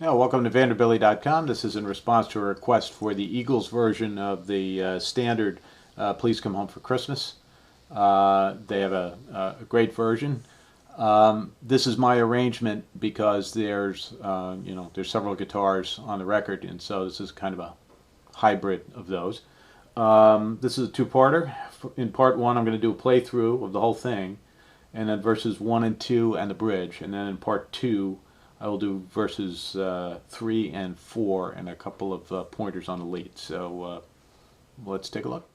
Yeah, welcome to Vanderbilly.com. This is in response to a request for the Eagles version of the standard Please Come Home for Christmas. They have a great version. This is my arrangement because there's several guitars on the record, and so this is kind of a hybrid of those. This is a two-parter. In part one, I'm going to do a playthrough of the whole thing, and then verses 1 and 2 and the bridge. And then in part 2, I will do verses 3 and 4 and a couple of pointers on the lead. So let's take a look.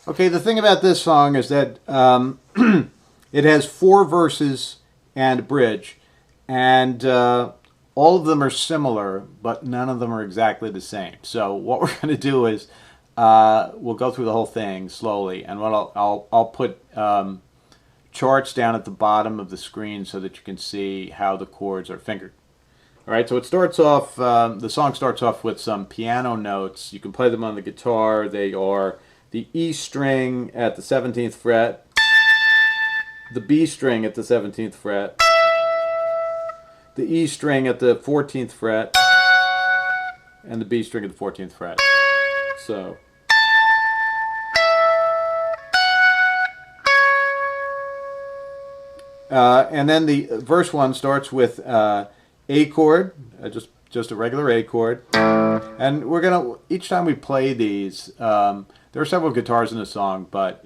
Okay, the thing about this song is that it has 4 verses and a bridge, and all of them are similar, but none of them are exactly the same. So what we're going to do is we'll go through the whole thing slowly, and what I'll put charts down at the bottom of the screen so that you can see how the chords are fingered. All right, so it starts off. The song starts off with some piano notes. You can play them on the guitar. They are the E string at the 17th fret, the B string at the 17th fret, the E string at the 14th fret, and the B string at the 14th fret. So. And then the verse 1 starts with A chord, just a regular A chord. And we're going to, each time we play these, there are several guitars in the song, but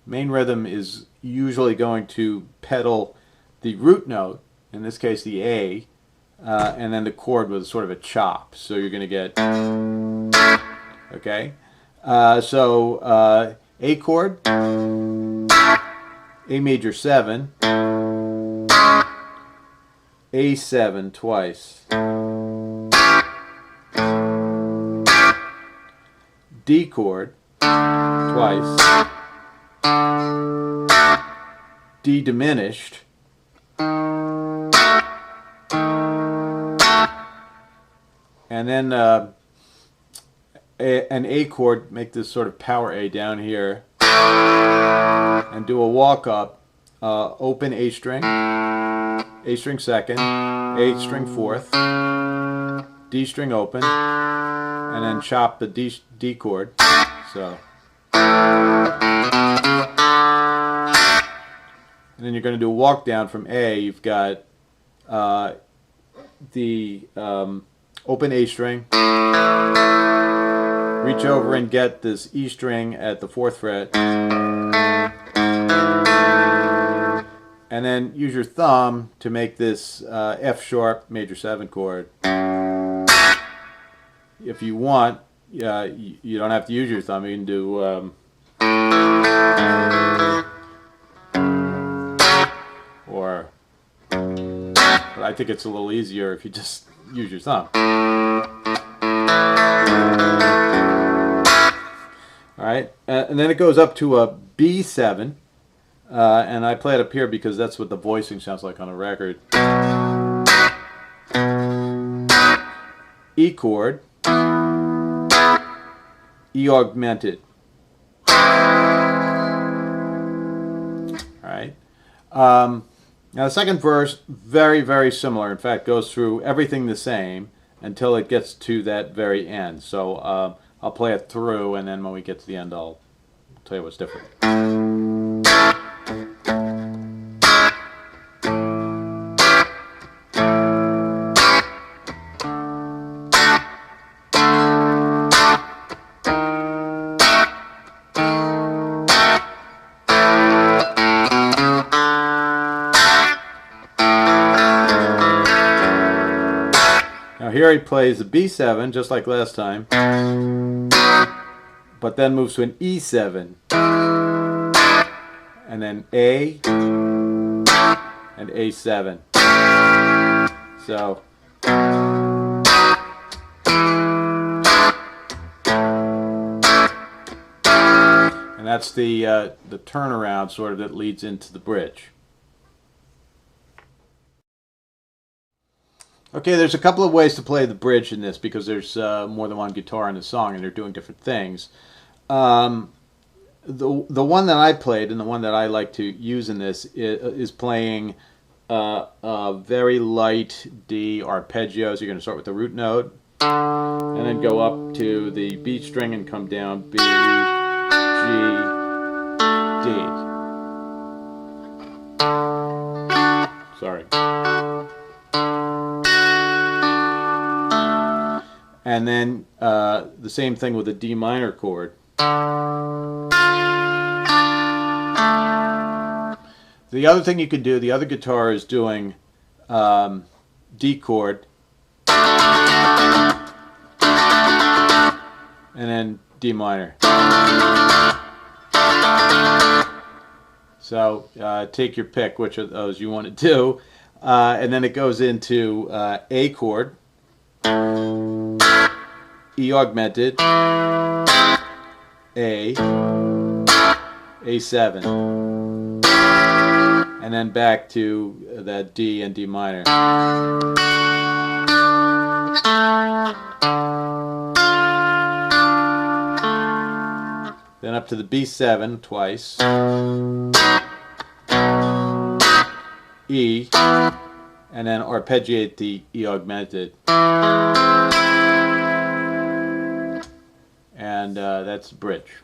main rhythm is usually going to pedal the root note, in this case the A, and then the chord with sort of a chop. So you're going to get, okay? A chord, A major 7, A7 twice, D chord twice, D diminished, and then an A chord, make this sort of power A down here, and do a walk up, open A string second, A string fourth, D string open, and then chop the D chord. So, and then you're going to do a walk down from A. You've got the open A string, reach over and get this E string at the 4th fret, and then use your thumb to make this F sharp major 7 chord. If you want, you don't have to use your thumb. You can do or, but I think it's a little easier if you just use your thumb. All right, and then it goes up to a B7, and I play it up here because that's what the voicing sounds like on a record. E chord, E augmented. All right. Now the second verse, very, very similar. In fact, goes through everything the same until it gets to that very end. So I'll play it through, and then when we get to the end, I'll tell you what's different. Now here he plays a B7 just like last time, but then moves to an E7, and then A and A7. So and that's the turnaround sort of that leads into the bridge. Okay, there's a couple of ways to play the bridge in this because there's more than one guitar in the song and they're doing different things. The one that I played and the one that I like to use in this is playing a very light D arpeggio. So you're going to start with the root note and then go up to the B string and come down B, G, D. Sorry. And then the same thing with a D minor chord. The other thing you could do, the other guitar is doing D chord and then D minor. So take your pick which of those you want to do. And then it goes into A chord, E augmented, A, A7, and then back to that D and D minor. Then up to the B7 twice, E, and then arpeggiate the E augmented. And that's bridge.